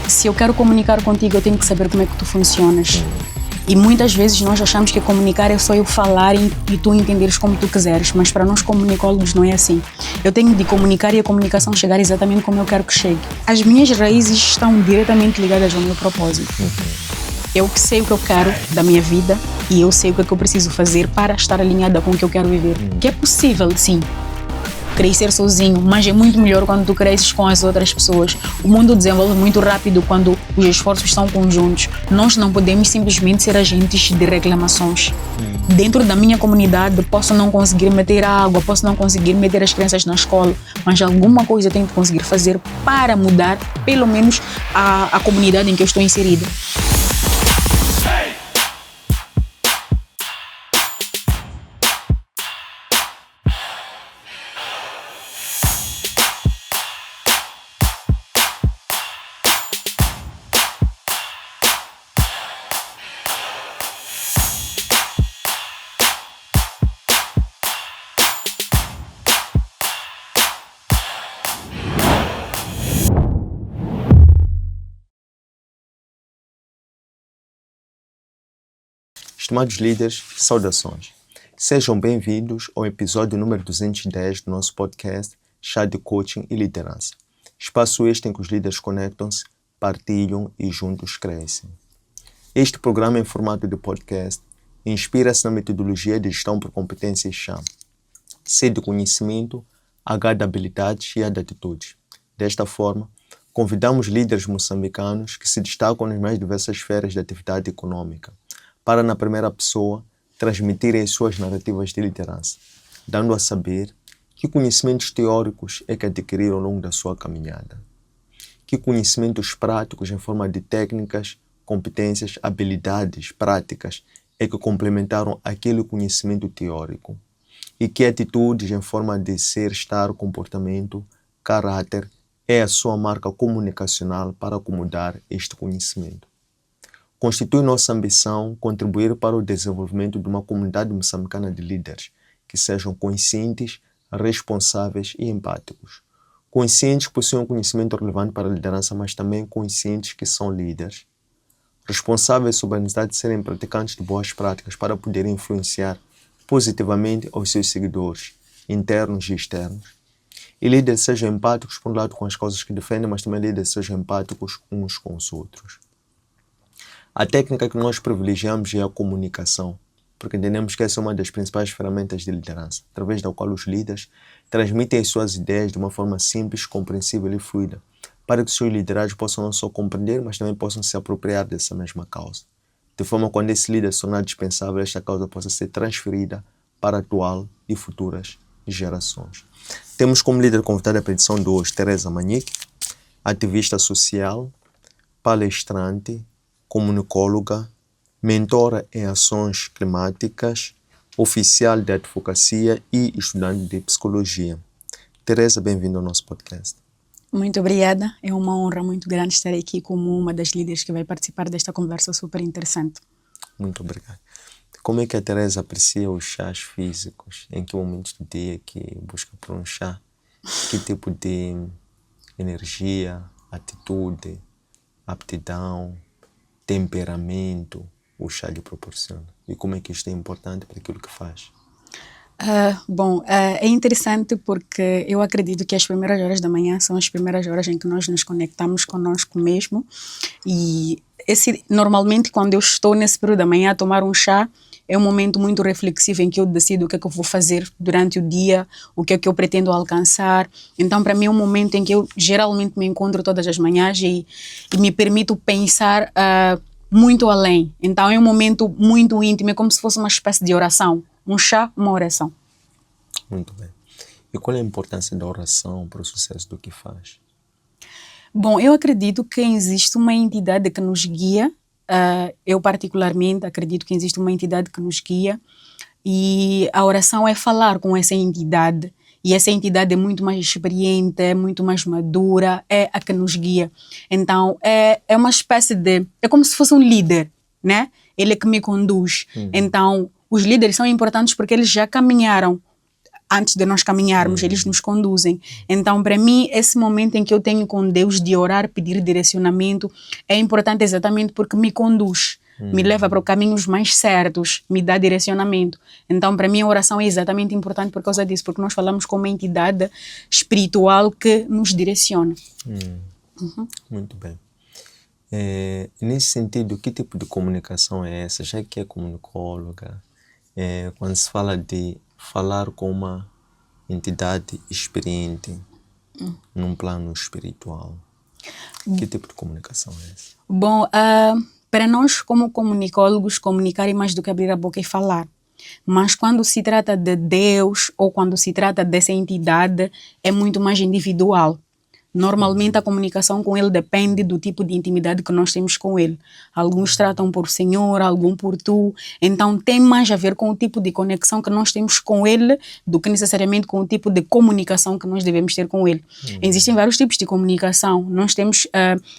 se eu quero comunicar contigo, eu tenho que saber como é que tu funcionas. E muitas vezes nós achamos que comunicar é só eu falar e tu entenderes como tu quiseres, mas para nós comunicólogos não é assim. Eu tenho de comunicar e a comunicação chegar exatamente como eu quero que chegue. As minhas raízes estão diretamente ligadas ao meu propósito. Eu que sei o que eu quero da minha vida e eu sei o que é que eu preciso fazer para estar alinhada com o que eu quero viver. Que é possível, sim, crescer sozinho, mas é muito melhor quando tu cresces com as outras pessoas. O mundo desenvolve muito rápido quando os esforços são conjuntos. Nós não podemos simplesmente ser agentes de reclamações. Dentro da minha comunidade, posso não conseguir meter água, posso não conseguir meter as crianças na escola, mas alguma coisa eu tenho que conseguir fazer para mudar, pelo menos, a comunidade em que eu estou inserida. Estimados líderes, saudações. Sejam bem-vindos ao episódio número 210 do nosso podcast Chá de Coaching e Liderança. Espaço este em que os líderes conectam-se, partilham e juntos crescem. Este programa em formato de podcast inspira-se na metodologia de gestão por competências chá. C de conhecimento, H de habilidades e A de atitudes. Desta forma, convidamos líderes moçambicanos que se destacam nas mais diversas esferas de atividade econômica, para, na primeira pessoa, transmitirem suas narrativas de liderança, dando a saber que conhecimentos teóricos é que adquiriram ao longo da sua caminhada, que conhecimentos práticos em forma de técnicas, competências, habilidades práticas é que complementaram aquele conhecimento teórico, e que atitudes em forma de ser, estar, comportamento, caráter é a sua marca comunicacional para acomodar este conhecimento. Constitui nossa ambição contribuir para o desenvolvimento de uma comunidade moçambicana de líderes que sejam conscientes, responsáveis e empáticos. Conscientes que possuem um conhecimento relevante para a liderança, mas também conscientes que são líderes. Responsáveis sobre a necessidade de serem praticantes de boas práticas para poderem influenciar positivamente aos seus seguidores, internos e externos. E líderes sejam empáticos, por um lado, com as causas que defendem, mas também líderes sejam empáticos uns com os outros. A técnica que nós privilegiamos é a comunicação, porque entendemos que essa é uma das principais ferramentas de liderança, através da qual os líderes transmitem as suas ideias de uma forma simples, compreensível e fluida, para que os seus liderados possam não só compreender, mas também possam se apropriar dessa mesma causa. De forma que quando esse líder se tornar dispensável, esta causa possa ser transferida para a atual e futuras gerações. Temos como líder convidada para a edição de hoje Teresa Manique, ativista social, palestrante, comunicóloga, mentora em ações climáticas, oficial de advocacia e estudante de psicologia. Teresa, bem-vinda ao nosso podcast. Muito obrigada. É uma honra muito grande estar aqui como uma das líderes que vai participar desta conversa super interessante. Muito obrigado. Como é que a Teresa aprecia os chás físicos? Em que momentos do dia que busca por um chá? Que tipo de energia, atitude, aptidão, temperamento o chá lhe proporciona? E como é que isto é importante para aquilo que faz? É interessante porque eu acredito que as primeiras horas da manhã são as primeiras horas em que nós nos conectamos conosco mesmo. E normalmente, quando eu estou nesse período da manhã a tomar um chá, é um momento muito reflexivo em que eu decido o que é que eu vou fazer durante o dia, o que é que eu pretendo alcançar. Então, para mim, é um momento em que eu geralmente me encontro todas as manhãs e me permito pensar muito além. Então, é um momento muito íntimo, é como se fosse uma espécie de oração. Um chá, uma oração. Muito bem. E qual é a importância da oração para o sucesso do que faz? Bom, eu acredito que existe uma entidade que nos guia. Eu particularmente acredito que existe uma entidade que nos guia e a oração é falar com essa entidade e essa entidade é muito mais experiente, é muito mais madura, é a que nos guia. Então é uma espécie de, é como se fosse um líder, né? Ele é que me conduz. Então os líderes são importantes porque eles já caminharam antes de nós caminharmos, eles nos conduzem. Então, para mim, esse momento em que eu tenho com Deus de orar, pedir direcionamento, é importante exatamente porque me conduz, me leva para os caminhos mais certos, me dá direcionamento. Então, para mim, a oração é exatamente importante por causa disso, porque nós falamos com uma entidade espiritual que nos direciona. Muito bem. Nesse sentido, que tipo de comunicação é essa? Já que é comunicóloga, quando se fala de falar com uma entidade experiente num plano espiritual, que tipo de comunicação é essa? Bom, para nós como comunicólogos, comunicar é mais do que abrir a boca e falar. Mas quando se trata de Deus ou quando se trata dessa entidade, é muito mais individual. Normalmente a comunicação com ele depende do tipo de intimidade que nós temos com ele. Alguns tratam por senhor, alguns por tu. Então tem mais a ver com o tipo de conexão que nós temos com ele do que necessariamente com o tipo de comunicação que nós devemos ter com ele. Existem vários tipos de comunicação. Nós temos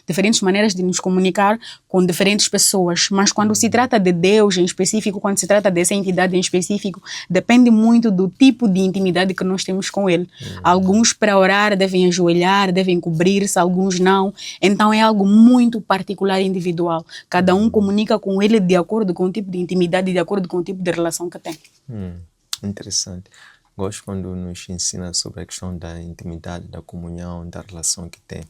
diferentes maneiras de nos comunicar com diferentes pessoas. Mas quando se trata de Deus em específico, quando se trata dessa entidade em específico, depende muito do tipo de intimidade que nós temos com ele. Alguns para orar devem ajoelhar, devem cobrir-se, alguns não. Então é algo muito particular e individual. Cada um comunica com ele de acordo com o tipo de intimidade, de acordo com o tipo de relação que tem. Interessante. Gosto quando nos ensina sobre a questão da intimidade, da comunhão, da relação que tem.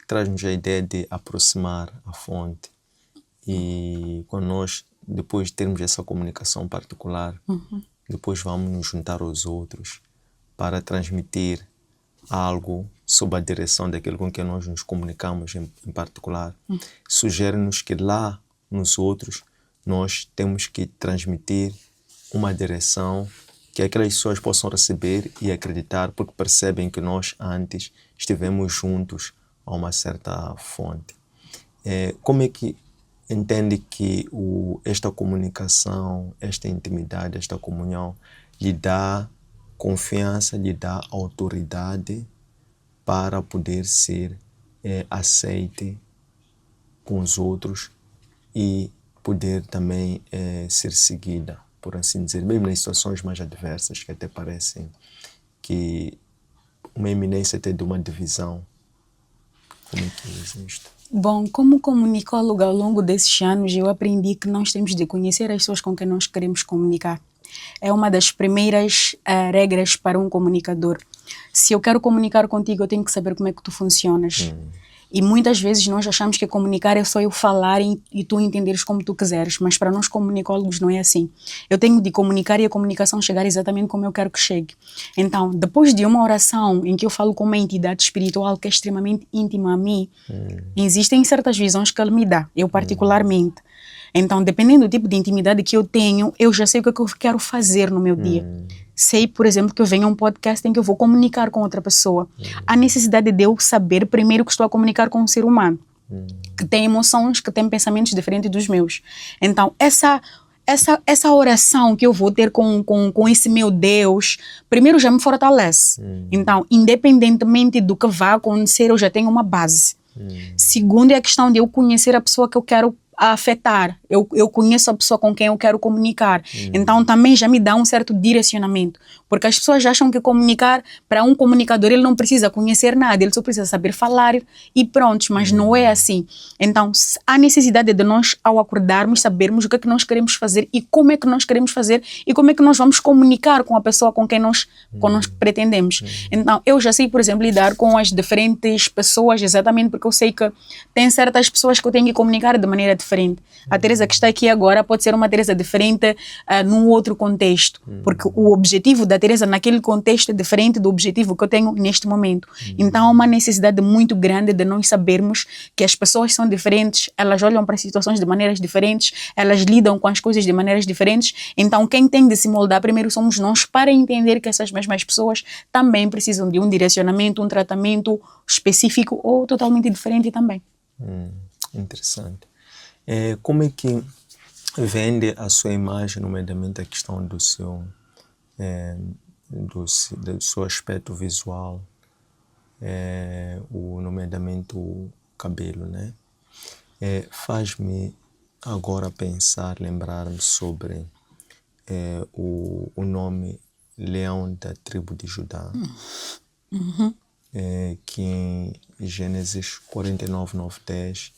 Traz-nos a ideia de aproximar a fonte. E quando nós, depois de termos essa comunicação particular, depois vamos nos juntar aos outros para transmitir algo sob a direção daquilo com quem nós nos comunicamos em particular. Sugere-nos que lá nos outros nós temos que transmitir uma direção que aquelas pessoas possam receber e acreditar, porque percebem que nós antes estivemos juntos a uma certa fonte. Como é que entende que esta comunicação, esta intimidade, esta comunhão lhe dá confiança, lhe dá autoridade para poder ser aceite com os outros e poder também ser seguida, por assim dizer, mesmo nas situações mais adversas, que até parecem que uma iminência até de uma divisão. Como é que é isto? Bom, como comunicóloga ao longo desses anos, eu aprendi que nós temos de conhecer as pessoas com quem nós queremos comunicar. É uma das primeiras regras para um comunicador. Se eu quero comunicar contigo, eu tenho que saber como é que tu funcionas. E muitas vezes nós achamos que comunicar é só eu falar e tu entenderes como tu quiseres, mas para nós comunicólogos não é assim. Eu tenho de comunicar e a comunicação chegar exatamente como eu quero que chegue. Então, depois de uma oração em que eu falo com uma entidade espiritual que é extremamente íntima a mim, existem certas visões que ele me dá, eu particularmente. Então, dependendo do tipo de intimidade que eu tenho, eu já sei o que eu quero fazer no meu dia. Sei, por exemplo, que eu venho a um podcast em que eu vou comunicar com outra pessoa. A necessidade de eu saber primeiro que estou a comunicar com um ser humano, que tem emoções, que tem pensamentos diferentes dos meus. Então, essa oração que eu vou ter com esse meu Deus, primeiro já me fortalece. Então, independentemente do que vá acontecer, eu já tenho uma base. Segundo é a questão de eu conhecer a pessoa que eu quero afetar. Eu conheço a pessoa com quem eu quero comunicar. Então também já me dá um certo direcionamento. Porque as pessoas acham que comunicar, para um comunicador, ele não precisa conhecer nada, ele só precisa saber falar e pronto, mas não é assim. Então há necessidade de nós, ao acordarmos, sabermos o que é que nós queremos fazer e como é que nós queremos fazer e como é que nós vamos comunicar com a pessoa com quem nós pretendemos. Então eu já sei, por exemplo, lidar com as diferentes pessoas, exatamente porque eu sei que tem certas pessoas que eu tenho que comunicar de maneira diferente. A Teresa que está aqui agora pode ser uma Teresa diferente num outro contexto, porque o objetivo da Teresa naquele contexto é diferente do objetivo que eu tenho neste momento. Então há uma necessidade muito grande de nós sabermos que as pessoas são diferentes, elas olham para as situações de maneiras diferentes, elas lidam com as coisas de maneiras diferentes. Então quem tem de se moldar primeiro somos nós, para entender que essas mesmas pessoas também precisam de um direcionamento, um tratamento específico ou totalmente diferente também. Interessante. Como é que vende a sua imagem, nomeadamente a questão do seu aspecto visual, nomeadamente o cabelo, né? Faz-me agora pensar, lembrar-me sobre o nome leão da tribo de Judá, que em Gênesis 49, 9, 10,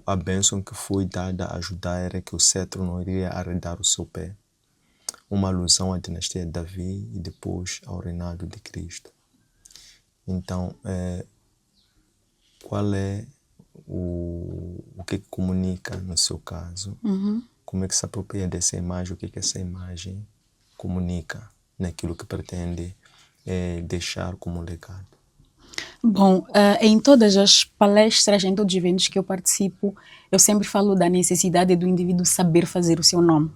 a bênção que foi dada a Judá era que o cetro não iria arredar o seu pé. Uma alusão à dinastia de Davi e depois ao reinado de Cristo. Então, qual é o que comunica no seu caso? Como é que se apropria dessa imagem? O que essa imagem comunica naquilo que pretende deixar como legado? Bom, em todas as palestras, em todos os eventos que eu participo, eu sempre falo da necessidade do indivíduo saber fazer o seu nome.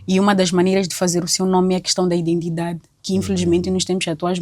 E uma das maneiras de fazer o seu nome é a questão da identidade, que infelizmente nos tempos atuais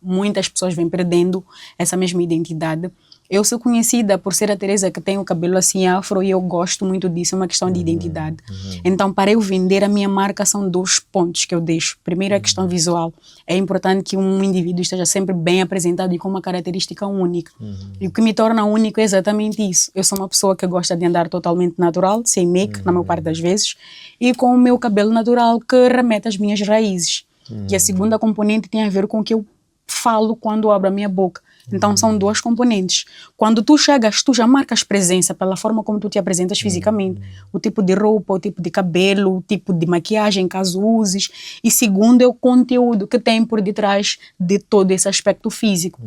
muitas pessoas vêm perdendo essa mesma identidade. Eu sou conhecida por ser a Teresa que tem o cabelo assim afro e eu gosto muito disso, é uma questão de identidade. Então, para eu vender a minha marca, são 2 pontos que eu deixo. Primeiro, a questão visual. É importante que um indivíduo esteja sempre bem apresentado e com uma característica única. E o que me torna único é exatamente isso. Eu sou uma pessoa que gosta de andar totalmente natural, sem make, na maior parte das vezes, e com o meu cabelo natural que remete às minhas raízes. E a segunda componente tem a ver com o que eu falo quando abro a minha boca. Então são 2 componentes. Quando tu chegas, tu já marcas presença pela forma como tu te apresentas fisicamente. O tipo de roupa, o tipo de cabelo, o tipo de maquiagem, caso uses. E segundo é o conteúdo que tem por detrás de todo esse aspecto físico.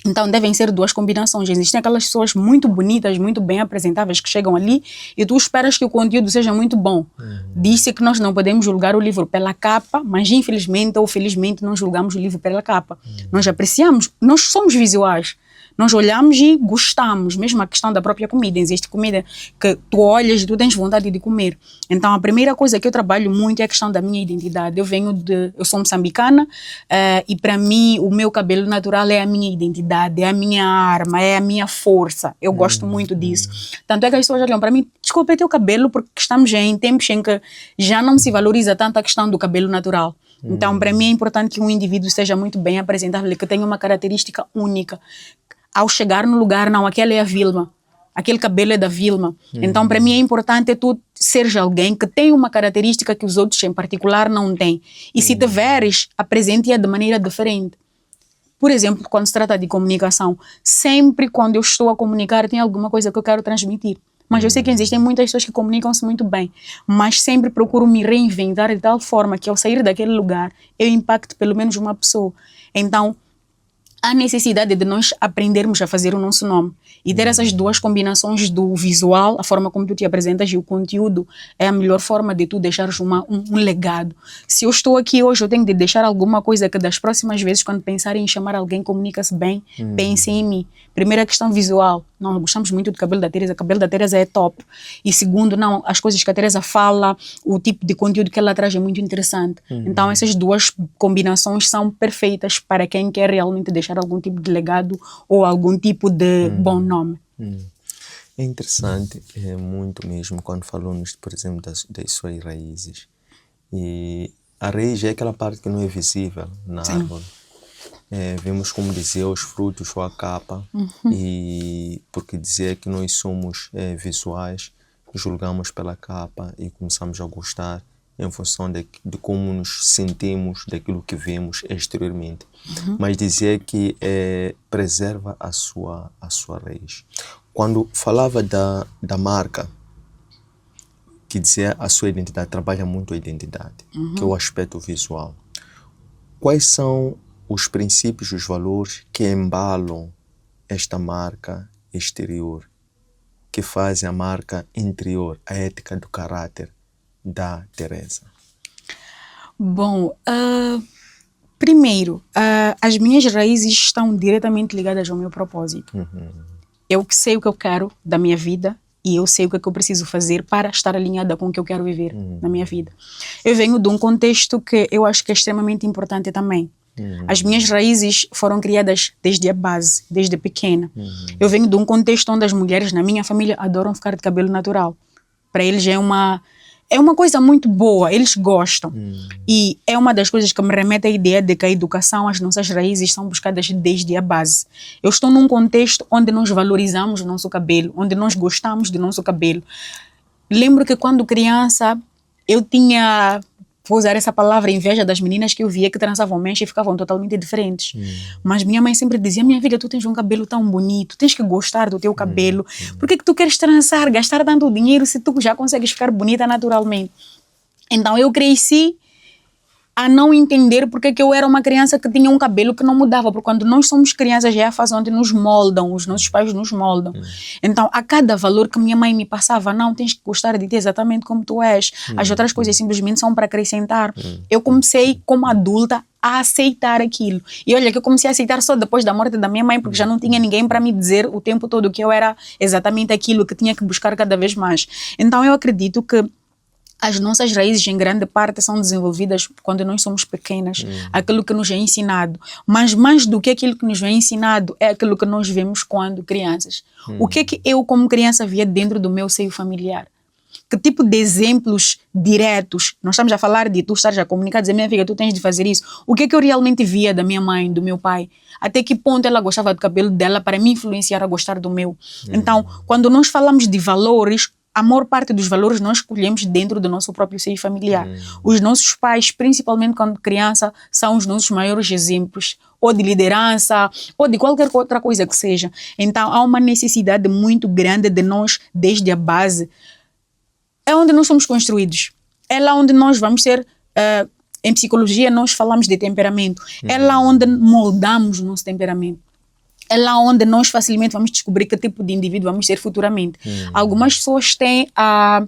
Então devem ser 2 combinações. Existem aquelas pessoas muito bonitas, muito bem apresentáveis que chegam ali e tu esperas que o conteúdo seja muito bom. Diz-se que nós não podemos julgar o livro pela capa, mas infelizmente ou felizmente não julgamos o livro pela capa. Nós apreciamos, nós somos visuais. Nós olhamos e gostamos, mesmo a questão da própria comida. Existe comida que tu olhas e tu tens vontade de comer. Então, a primeira coisa que eu trabalho muito é a questão da minha identidade. Eu sou moçambicana e para mim o meu cabelo natural é a minha identidade, é a minha arma, é a minha força. Eu gosto muito disso. Tanto é que as pessoas olham para mim, desculpa, é teu cabelo, porque estamos em tempos em que já não se valoriza tanto a questão do cabelo natural. Então, para mim é importante que um indivíduo seja muito bem apresentável, que tenha uma característica única. Ao chegar no lugar, não, aquela é a Vilma, aquele cabelo é da Vilma. Então, para mim é importante tu seres alguém que tem uma característica que os outros em particular não têm. E se tiveres, apresente-a de maneira diferente. Por exemplo, quando se trata de comunicação, sempre quando eu estou a comunicar, tem alguma coisa que eu quero transmitir. Mas eu sei que existem muitas pessoas que comunicam-se muito bem, mas sempre procuro me reinventar de tal forma que ao sair daquele lugar, eu impacte pelo menos uma pessoa. Então, há necessidade de nós aprendermos a fazer o nosso nome. E ter essas 2 combinações do visual, a forma como tu te apresentas e o conteúdo, é a melhor forma de tu deixares um legado. Se eu estou aqui hoje, eu tenho de deixar alguma coisa que das próximas vezes, quando pensarem em chamar alguém, comunica-se bem, pensem em mim. Primeira questão visual. Não, gostamos muito do cabelo da Teresa. O cabelo da Teresa é top. E segundo, não, as coisas que a Teresa fala, o tipo de conteúdo que ela traz é muito interessante. Então, essas 2 combinações são perfeitas para quem quer realmente deixar algum tipo de legado ou algum tipo de bom nome. É interessante, muito mesmo, quando falamos, por exemplo, das suas raízes. E a raiz é aquela parte que não é visível na árvore. Vemos, como dizia, os frutos ou a capa, e porque dizer que nós somos visuais, julgamos pela capa e começamos a gostar em função de como nos sentimos daquilo que vemos exteriormente. Mas dizer que preserva a sua raiz. Quando falava da marca, que dizia a sua identidade, trabalha muito a identidade, que é o aspecto visual. Quais são os princípios, os valores que embalam esta marca exterior, que fazem a marca interior, a ética do caráter da Teresa? Bom, primeiro, as minhas raízes estão diretamente ligadas ao meu propósito. Eu sei o que eu quero da minha vida e eu sei o que é que eu preciso fazer para estar alinhada com o que eu quero viver na minha vida. Eu venho de um contexto que eu acho que é extremamente importante também. As minhas raízes foram criadas desde a base, desde pequena. Eu venho de um contexto onde as mulheres na minha família adoram ficar de cabelo natural. Para eles é uma coisa muito boa, eles gostam. E é uma das coisas que me remete à ideia de que a educação, as nossas raízes são buscadas desde a base. Eu estou num contexto onde nós valorizamos o nosso cabelo, onde nós gostamos do nosso cabelo. Lembro que quando criança eu tinha vou usar essa palavra, inveja das meninas que eu via que trançavam mecha e ficavam totalmente diferentes. Mas minha mãe sempre dizia, minha filha, tu tens um cabelo tão bonito, tens que gostar do teu cabelo. Por que tu queres trançar, gastar tanto dinheiro se tu já consegues ficar bonita naturalmente? Então eu cresci a não entender porque que eu era uma criança que tinha um cabelo que não mudava, porque quando nós somos crianças já é a fase onde nos moldam, os nossos pais nos moldam. Então, a cada valor que minha mãe me passava, não, tens que gostar de ti exatamente como tu és. As outras coisas simplesmente são para acrescentar. Eu comecei, como adulta, a aceitar aquilo. E olha que eu comecei a aceitar só depois da morte da minha mãe, porque já não tinha ninguém para me dizer o tempo todo que eu era exatamente aquilo que tinha que buscar cada vez mais. Então, eu acredito que as nossas raízes, em grande parte, são desenvolvidas quando nós somos pequenas. Aquilo que nos é ensinado. Mas mais do que aquilo que nos é ensinado, é aquilo que nós vemos quando crianças. O que é que eu, como criança, via dentro do meu seio familiar? Que tipo de exemplos diretos? Nós estamos a falar de tu estares a comunicar, dizer, minha filha, tu tens de fazer isso. O que é que eu realmente via da minha mãe, do meu pai? Até que ponto ela gostava do cabelo dela para me influenciar a gostar do meu? Então, quando nós falamos de valores, a maior parte dos valores nós escolhemos dentro do nosso próprio seio familiar. Os nossos pais, principalmente quando criança, são os nossos maiores exemplos, ou de liderança, ou de qualquer outra coisa que seja. Então, há uma necessidade muito grande de nós, desde a base, é onde nós somos construídos. É lá onde nós vamos ser, em psicologia nós falamos de temperamento, é lá onde moldamos o nosso temperamento. É lá onde nós facilmente vamos descobrir que tipo de indivíduo vamos ser futuramente. Algumas pessoas têm a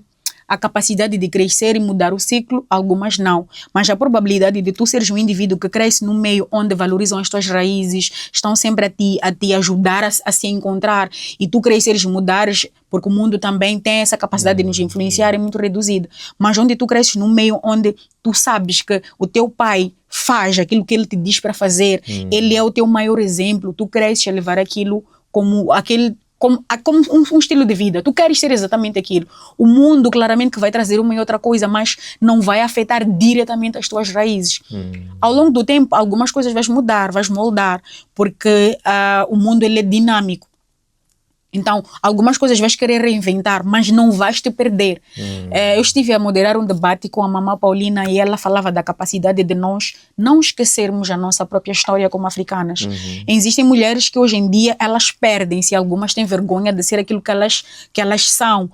capacidade de crescer e mudar o ciclo, algumas não. Mas a probabilidade de tu seres um indivíduo que cresce num meio onde valorizam as tuas raízes, estão sempre a te ajudar a se encontrar, e tu cresceres, mudares, porque o mundo também tem essa capacidade de nos influenciar, é muito reduzida. Mas onde tu cresces num meio onde tu sabes que o teu pai faz aquilo que ele te diz para fazer, ele é o teu maior exemplo, tu cresces a levar aquilo como aquele como um estilo de vida. Tu queres ser exatamente aquilo. O mundo, claramente, que vai trazer uma e outra coisa, mas não vai afetar diretamente as tuas raízes. Ao longo do tempo, algumas coisas vais mudar, vais moldar, porque o mundo ele é dinâmico. Então, algumas coisas vais querer reinventar, mas não vais te perder. Eu estive a moderar um debate com a mamã Paulina e ela falava da capacidade de nós não esquecermos a nossa própria história como africanas. Existem mulheres que hoje em dia elas perdem-se, algumas têm vergonha de ser aquilo que elas são,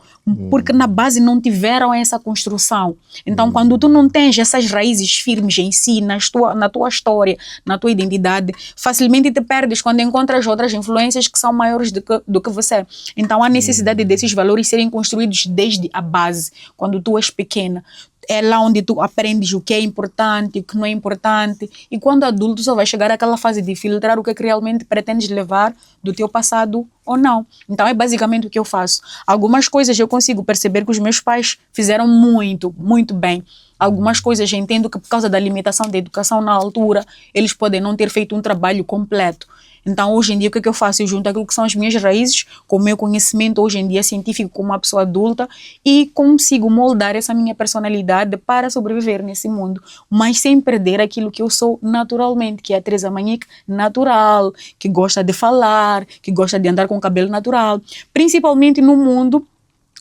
porque na base não tiveram essa construção. Então, quando tu não tens essas raízes firmes em si, na tua história, na tua identidade, facilmente te perdes quando encontras outras influências que são maiores do que você. Então, há necessidade desses valores serem construídos desde a base, quando tu és pequena. É lá onde tu aprendes o que é importante, o que não é importante. E quando adulto só vai chegar àquela fase de filtrar o que é que realmente pretendes levar do teu passado ou não. Então é basicamente o que eu faço. Algumas coisas eu consigo perceber que os meus pais fizeram muito, muito bem. Algumas coisas eu entendo que por causa da limitação da educação na altura, eles podem não ter feito um trabalho completo. Então, hoje em dia, o que é que eu faço? Eu junto aquilo que são as minhas raízes, com o meu conhecimento hoje em dia científico como uma pessoa adulta, e consigo moldar essa minha personalidade para sobreviver nesse mundo, mas sem perder aquilo que eu sou naturalmente, que é a Teresa Manique natural, que gosta de falar, que gosta de andar com o cabelo natural, principalmente no mundo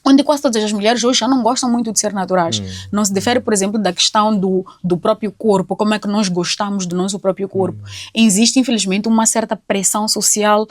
onde quase todas as mulheres hoje já não gostam muito de ser naturais. Não se difere, por exemplo, da questão do próprio corpo, como é que nós gostamos do nosso próprio corpo. Existe, infelizmente, uma certa pressão social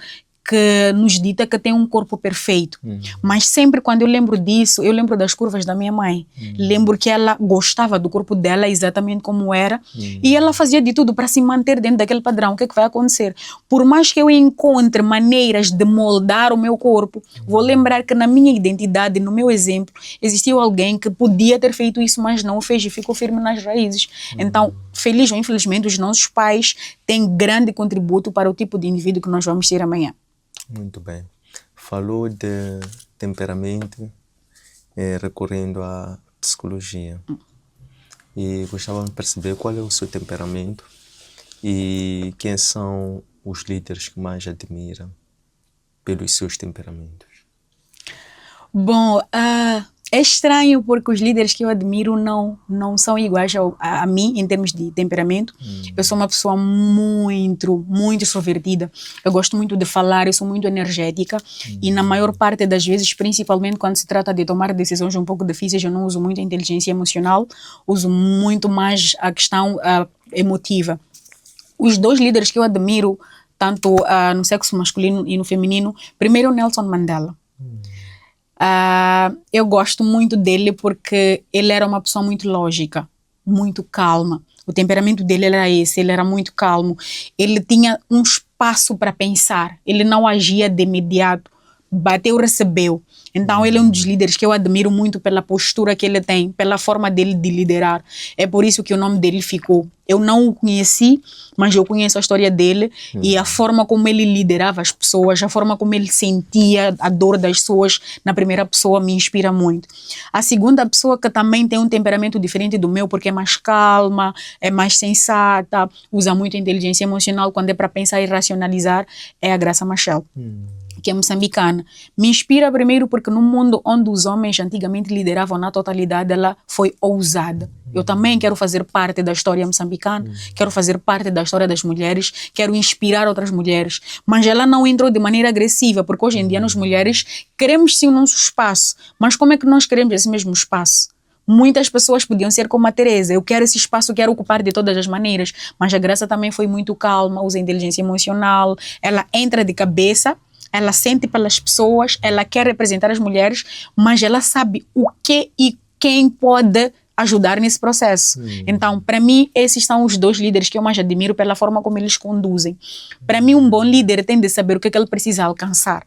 que nos dita que tem um corpo perfeito. Mas sempre quando eu lembro disso, eu lembro das curvas da minha mãe. Lembro que ela gostava do corpo dela exatamente como era, e ela fazia de tudo para se manter dentro daquele padrão. O que é que vai acontecer? Por mais que eu encontre maneiras de moldar o meu corpo, vou lembrar que na minha identidade, no meu exemplo, existiu alguém que podia ter feito isso, mas não o fez e ficou firme nas raízes. Então, feliz ou infelizmente, os nossos pais têm grande contributo para o tipo de indivíduo que nós vamos ser amanhã. Muito bem. Falou de temperamento, recorrendo à psicologia. E gostava de perceber qual é o seu temperamento e quem são os líderes que mais admira pelos seus temperamentos. Bom, É estranho porque os líderes que eu admiro não são iguais a mim em termos de temperamento. Eu sou uma pessoa muito extrovertida. Eu gosto muito de falar, eu sou muito energética e na maior parte das vezes, principalmente quando se trata de tomar decisões um pouco difíceis, eu não uso muito a inteligência emocional, uso muito mais a questão emotiva. Os dois líderes que eu admiro, tanto no sexo masculino e no feminino, primeiro Nelson Mandela. Eu gosto muito dele porque ele era uma pessoa muito lógica, muito calma. O temperamento dele era esse, ele era muito calmo. Ele tinha um espaço para pensar, ele não agia de imediato. Bateu, recebeu. Então ele é um dos líderes que eu admiro muito pela postura que ele tem, pela forma dele de liderar. É por isso que o nome dele ficou. Eu não o conheci, mas eu conheço a história dele e a forma como ele liderava as pessoas, a forma como ele sentia a dor das pessoas na primeira pessoa me inspira muito. A segunda pessoa que também tem um temperamento diferente do meu, porque é mais calma, é mais sensata, usa muito a inteligência emocional quando é para pensar e racionalizar, é a Graça Machel. Que é moçambicana. Me inspira primeiro porque no mundo onde os homens antigamente lideravam na totalidade, ela foi ousada. Eu também quero fazer parte da história moçambicana, quero fazer parte da história das mulheres, quero inspirar outras mulheres. Mas ela não entrou de maneira agressiva, porque hoje em dia nós mulheres queremos sim o nosso espaço. Mas como é que nós queremos esse mesmo espaço? Muitas pessoas podiam ser como a Teresa, eu quero esse espaço, quero ocupar de todas as maneiras. Mas a Graça também foi muito calma, usa inteligência emocional, ela entra de cabeça, ela sente pelas pessoas, ela quer representar as mulheres, mas ela sabe o que e quem pode ajudar nesse processo. Então, para mim, esses são os dois líderes que eu mais admiro pela forma como eles conduzem. Para mim, um bom líder tem de saber o que é que ele precisa alcançar,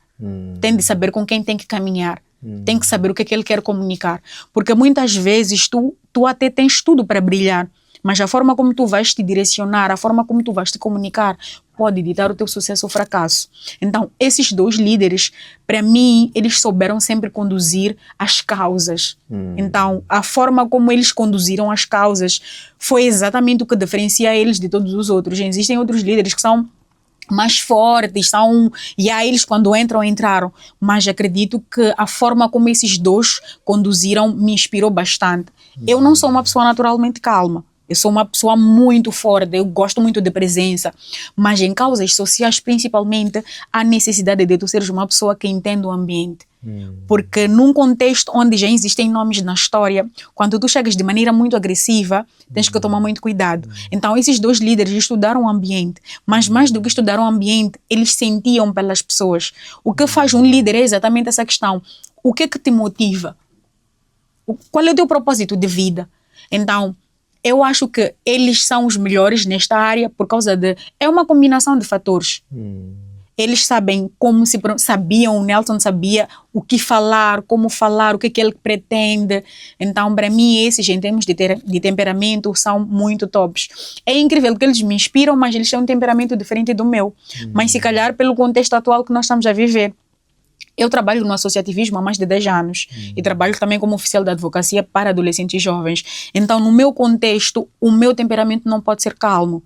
tem de saber com quem tem que caminhar, tem que saber o que é que ele quer comunicar. Porque muitas vezes tu até tens tudo para brilhar, mas a forma como tu vais te direcionar, a forma como tu vais te comunicar, pode ditar o teu sucesso ou fracasso. Então, esses dois líderes, para mim, eles souberam sempre conduzir as causas. Então, a forma como eles conduziram as causas foi exatamente o que diferencia eles de todos os outros. Existem outros líderes que são mais fortes, e aí eles quando entraram, mas acredito que a forma como esses dois conduziram me inspirou bastante. Eu não sou uma pessoa naturalmente calma, eu sou uma pessoa muito forte, eu gosto muito de presença, mas em causas sociais principalmente há necessidade de tu seres uma pessoa que entende o ambiente. Porque num contexto onde já existem nomes na história, quando tu chegas de maneira muito agressiva, tens que tomar muito cuidado. Então esses dois líderes estudaram o ambiente, mas mais do que estudar o ambiente, eles sentiam pelas pessoas. O que faz um líder é exatamente essa questão. O que é que te motiva? Qual é o teu propósito de vida? Então, eu acho que eles são os melhores nesta área por causa de... É uma combinação de fatores. Eles sabem como sabiam, o Nelson sabia o que falar, como falar, o que ele pretende. Então, para mim, esses, em termos de temperamento, são muito tops. É incrível que eles me inspiram, mas eles têm um temperamento diferente do meu. Mas, se calhar, pelo contexto atual que nós estamos a viver. Eu trabalho no associativismo há mais de 10 anos e trabalho também como oficial da advocacia para adolescentes e jovens. Então, no meu contexto, o meu temperamento não pode ser calmo.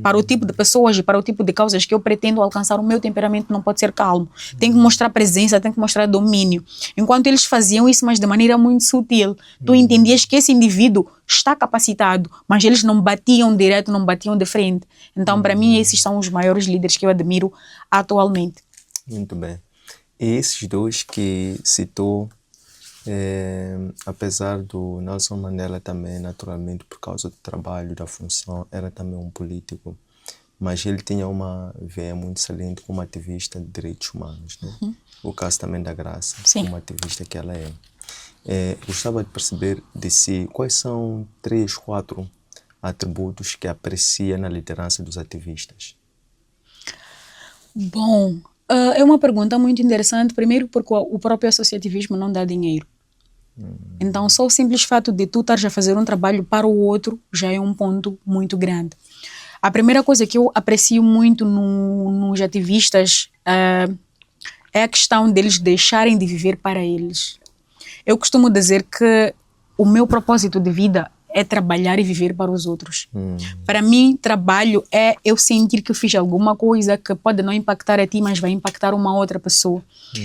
Para o tipo de pessoas e para o tipo de causas que eu pretendo alcançar, o meu temperamento não pode ser calmo. Tem que mostrar presença, tem que mostrar domínio. Enquanto eles faziam isso, mas de maneira muito sutil, tu entendias que esse indivíduo está capacitado, mas eles não batiam direto, não batiam de frente. Então, para mim, esses são os maiores líderes que eu admiro atualmente. Muito bem. E esses dois que citou, apesar do Nelson Mandela também, naturalmente, por causa do trabalho, da função, era também um político, mas ele tinha uma veia muito saliente como ativista de direitos humanos, né? O caso também da Graça, como ativista que ela é. Gostava de perceber de si quais são 3, 4 atributos que aprecia na liderança dos ativistas. Bom, é uma pergunta muito interessante, primeiro porque o próprio associativismo não dá dinheiro. Então, só o simples fato de tu estares a fazer um trabalho para o outro já é um ponto muito grande. A primeira coisa que eu aprecio muito nos ativistas é a questão deles deixarem de viver para eles. Eu costumo dizer que o meu propósito de vida é trabalhar e viver para os outros. Para mim, trabalho é eu sentir que eu fiz alguma coisa que pode não impactar a ti, mas vai impactar uma outra pessoa.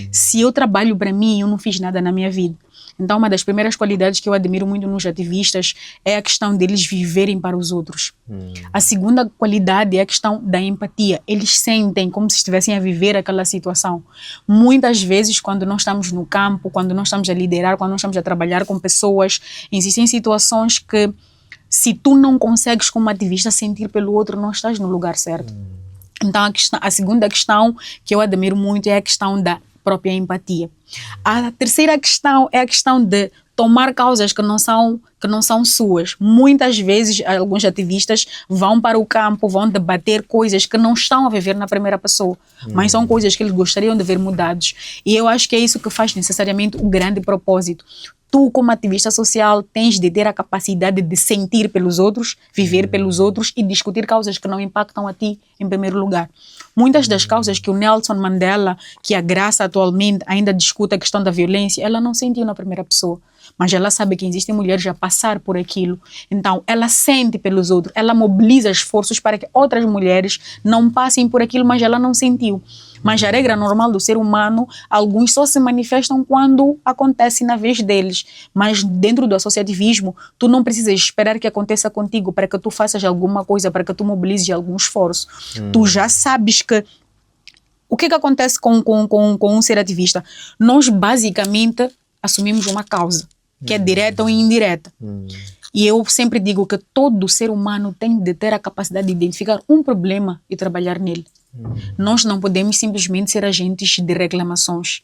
Se eu trabalho para mim, eu não fiz nada na minha vida. Então, uma das primeiras qualidades que eu admiro muito nos ativistas é a questão deles viverem para os outros. A segunda qualidade é a questão da empatia. Eles sentem como se estivessem a viver aquela situação. Muitas vezes, quando nós estamos no campo, quando nós estamos a liderar, quando nós estamos a trabalhar com pessoas, existem situações que, se tu não consegues como ativista sentir pelo outro, não estás no lugar certo. Então, a segunda questão que eu admiro muito é a questão da própria empatia. A terceira questão é a questão de tomar causas que não são suas. Muitas vezes, alguns ativistas vão para o campo, vão debater coisas que não estão a viver na primeira pessoa, mas são coisas que eles gostariam de ver mudados. E eu acho que é isso que faz necessariamente o grande propósito. Tu, como ativista social, tens de ter a capacidade de sentir pelos outros, viver pelos outros e discutir causas que não impactam a ti em primeiro lugar. Muitas das causas que o Nelson Mandela, que a Graça atualmente ainda discute a questão da violência, ela não sentiu na primeira pessoa, mas ela sabe que existem mulheres a passar por aquilo. Então, ela sente pelos outros, ela mobiliza esforços para que outras mulheres não passem por aquilo, mas ela não sentiu. Mas a regra normal do ser humano, alguns só se manifestam quando acontece na vez deles. Mas dentro do associativismo, tu não precisas esperar que aconteça contigo para que tu faças alguma coisa, para que tu mobilizes algum esforço. Tu já sabes que... O que acontece com um ser ativista? Nós basicamente assumimos uma causa, que é direta ou indireta. E eu sempre digo que todo ser humano tem de ter a capacidade de identificar um problema e trabalhar nele. Nós não podemos simplesmente ser agentes de reclamações.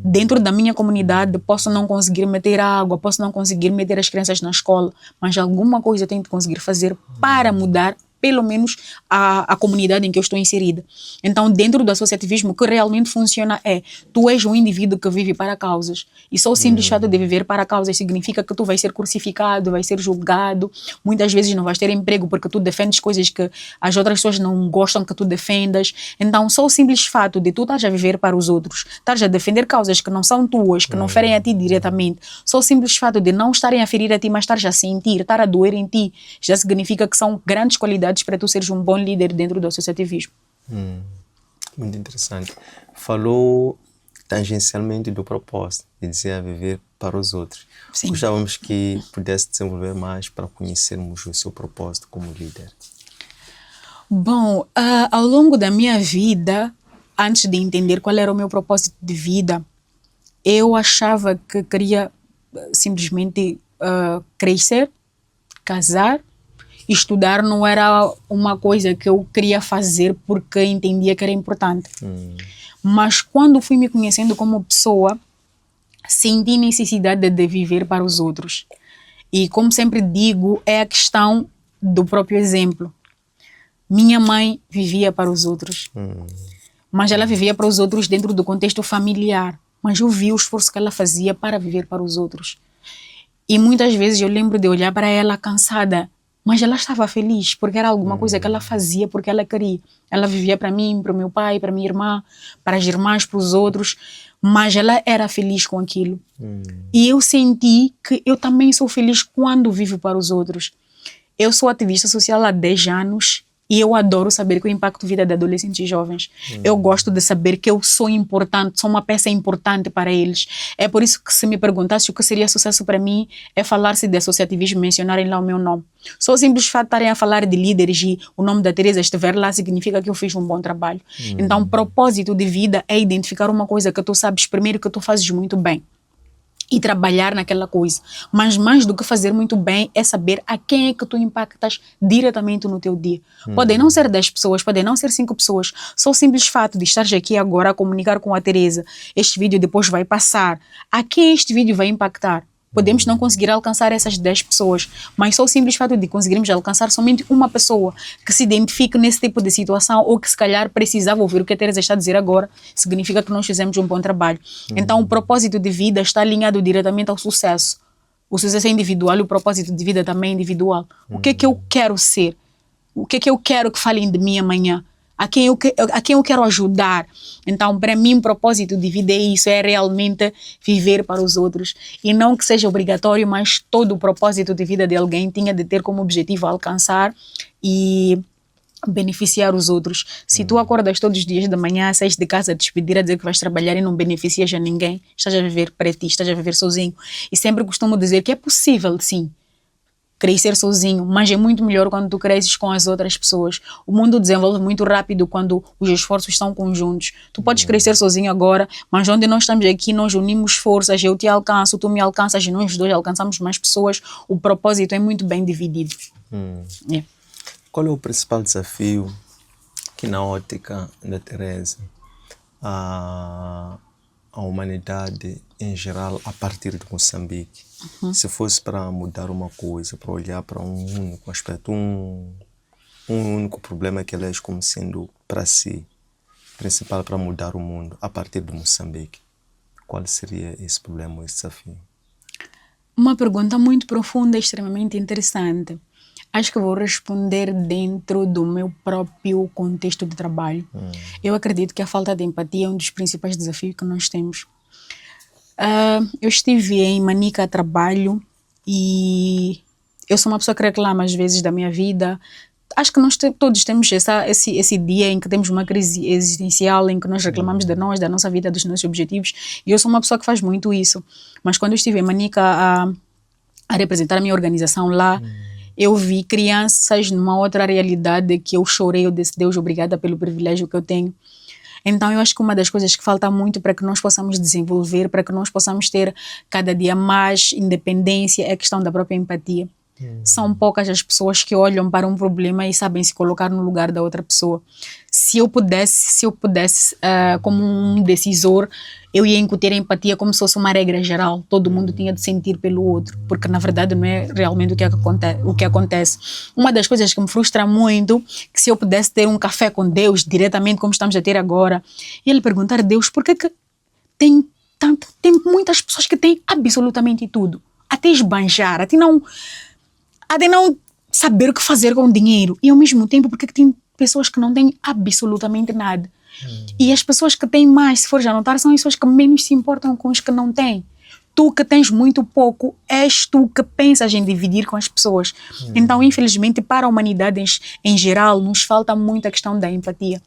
Dentro da minha comunidade, posso não conseguir meter água, posso não conseguir meter as crianças na escola, mas alguma coisa eu tenho de conseguir fazer para mudar pelo menos a comunidade em que eu estou inserida. Então, dentro do associativismo, o que realmente funciona é, tu és um indivíduo que vive para causas, e só o simples fato de viver para causas significa que tu vais ser crucificado, vais ser julgado, muitas vezes não vais ter emprego porque tu defendes coisas que as outras pessoas não gostam que tu defendas. Então, só o simples fato de tu estás a viver para os outros, estás a defender causas que não são tuas, que não ferem a ti diretamente, só o simples fato de não estarem a ferir a ti, mas estás a sentir, estar a doer em ti, já significa que são grandes qualidades para tu seres um bom líder dentro do associativismo. Muito interessante. Falou tangencialmente do propósito, de dizer a viver para os outros. Sim. Gostávamos que pudesse desenvolver mais para conhecermos o seu propósito como líder. Bom, ao longo da minha vida, antes de entender qual era o meu propósito de vida, eu achava que queria simplesmente crescer, casar. Estudar não era uma coisa que eu queria fazer porque entendia que era importante. Mas quando fui me conhecendo como pessoa, senti necessidade de viver para os outros. E como sempre digo, é a questão do próprio exemplo. Minha mãe vivia para os outros, mas ela vivia para os outros dentro do contexto familiar. Mas eu vi o esforço que ela fazia para viver para os outros. E muitas vezes eu lembro de olhar para ela cansada, mas ela estava feliz, porque era alguma coisa que ela fazia porque ela queria. Ela vivia para mim, para o meu pai, para minha irmã, para as irmãs, para os outros, mas ela era feliz com aquilo. E eu senti que eu também sou feliz quando vivo para os outros. Eu sou ativista social há 10 anos e eu adoro saber que eu impacto a vida de adolescentes e jovens. Eu gosto de saber que eu sou importante, sou uma peça importante para eles. É por isso que, se me perguntasse o que seria sucesso para mim, é falar-se de associativismo, mencionarem lá o meu nome. Só o simples fato de estarem a falar de líderes e o nome da Teresa estiver lá significa que eu fiz um bom trabalho. Então, propósito de vida é identificar uma coisa que tu sabes primeiro que tu fazes muito bem e trabalhar naquela coisa. Mas mais do que fazer muito bem é saber a quem é que tu impactas diretamente no teu dia. Podem não ser 10 pessoas, podem não ser 5 pessoas. Só o simples fato de estar aqui agora a comunicar com a Teresa, este vídeo depois vai passar. A quem este vídeo vai impactar? Podemos não conseguir alcançar essas 10 pessoas, mas só o simples fato de conseguirmos alcançar somente uma pessoa que se identifique nesse tipo de situação ou que se calhar precisava ouvir o que a Teresa está a dizer agora, significa que nós fizemos um bom trabalho. Então o propósito de vida está alinhado diretamente ao sucesso. O sucesso é individual e o propósito de vida também é individual. O que é que eu quero ser? O que é que eu quero que falem de mim amanhã? a quem eu quero ajudar. Então, para mim, o propósito de vida é isso, é realmente viver para os outros. E não que seja obrigatório, mas todo o propósito de vida de alguém tinha de ter como objetivo alcançar e beneficiar os outros. Se tu acordas todos os dias da manhã, sais de casa a despedir, a dizer que vais trabalhar e não beneficias a ninguém, estás a viver para ti, estás a viver sozinho. E sempre costumo dizer que é possível, sim, crescer sozinho, mas é muito melhor quando tu cresces com as outras pessoas. O mundo desenvolve muito rápido quando os esforços estão conjuntos. Tu podes crescer sozinho agora, mas onde nós estamos aqui, nós unimos forças, eu te alcanço, tu me alcanças e nós dois alcançamos mais pessoas. O propósito é muito bem dividido. É. Qual é o principal desafio que, na ótica da Teresa, a humanidade em geral, a partir de Moçambique, se fosse para mudar uma coisa, para olhar para um único aspecto, um único problema que elege como sendo para si principal para mudar o mundo a partir de Moçambique, qual seria esse problema, esse desafio? Uma pergunta muito profunda e extremamente interessante. Acho que vou responder dentro do meu próprio contexto de trabalho. Eu acredito que a falta de empatia é um dos principais desafios que nós temos. Eu estive em Manica a trabalho e eu sou uma pessoa que reclama às vezes da minha vida. Acho que nós todos temos esse dia em que temos uma crise existencial, em que nós reclamamos de nós, da nossa vida, dos nossos objetivos. E eu sou uma pessoa que faz muito isso. Mas quando eu estive em Manica a representar a minha organização lá, eu vi crianças numa outra realidade que eu chorei, eu disse, Deus, obrigada pelo privilégio que eu tenho. Então, eu acho que uma das coisas que falta muito para que nós possamos desenvolver, para que nós possamos ter cada dia mais independência, é a questão da própria empatia. São poucas as pessoas que olham para um problema e sabem se colocar no lugar da outra pessoa. Se eu pudesse como um decisor, eu ia incutir a empatia como se fosse uma regra geral. Todo mundo tinha de sentir pelo outro, porque na verdade não é realmente o que acontece. Uma das coisas que me frustra muito, que se eu pudesse ter um café com Deus, diretamente como estamos a ter agora, e ele perguntar a Deus, por que tem muitas pessoas que têm absolutamente tudo, até esbanjar, até não saber o que fazer com o dinheiro, e ao mesmo tempo porque tem pessoas que não têm absolutamente nada. E as pessoas que têm mais, se fores a notar, são as pessoas que menos se importam com os que não têm. Tu que tens muito pouco, és tu que pensas em dividir com as pessoas. Então, infelizmente, para a humanidade em geral, nos falta muito a questão da empatia.